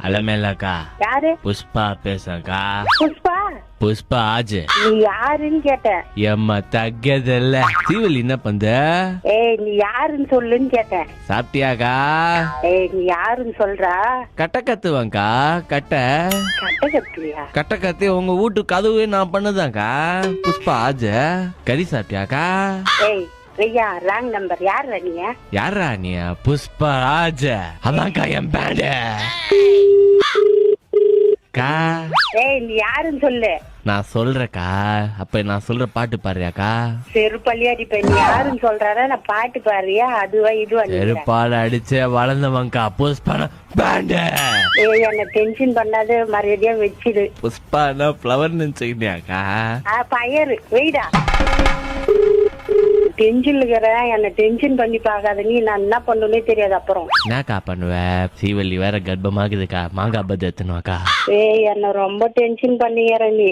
அலமேலாக்கா யாரு? புஷ்பா பேசக்கா. புஷ்பா? புஷ்பா ஆஜ். நீ யாருன்னு கேட்டேன். எம்மா தగ్గதில்ல. தீவலி என்ன பண்ற? ஏய் நீ யாருன்னு சொல்லுன்னு கேட்டேன். சாப்பிட்டியாக்கா? ஏய் நீ யாருன்னு சொல்றா? கட்ட கத்துவாங்கக்கா. கட்ட கத்துவியா? கட்ட கத்தி உங்க வீட்டு கதவு நான் பண்ணுதாக்கா. புஷ்பா ஆஜ். கறி சாப்பிட்டியாக்கா? ஏய் ஐயா ராங் நம்பர். யாரா நீ? யாரா நீ? புஷ்பா ஆஜ். அதான்க்கா என் பேண்டு. ஏய் நீ யாருன்னு சொல்லு. நான் சொல்றேக்கா. அப்ப நான் சொல்ற பாட்டு பாடுறியாக்கா? செருப்பள்ளி அடிப்பேன். நீ யாருன்னு சொல்றாரா? நான் பாட்டு பாடுறியா? அதுவா இதுவா? செருப்பால அடிச்ச வளர்ந்தவங்கக்கா. புஷ்பான பேண்டு. ஏய் என்ன டென்ஷன் பண்ணாத, மரியாதையா வச்சிடு. புஷ்பானா ஃப்ளவர் நினைச்சுக்கிட்டியாக்கா? பயரு வெயிடா. டென்ஷன் இருக்கிறேன். என்ன டென்ஷன் பண்ணி பாக்காத. நீ நான் என்ன பண்ணுனே தெரியாது. அப்புறம் என்னக்கா பண்ணுவ? சீவல்லி வேற கர்ப்பமாகுதுக்கா. மாங்காய் பத்து எத்தணுவாக்கா? ஏய் என்ன ரொம்ப டென்ஷன் பண்ணிக்கிற நீ.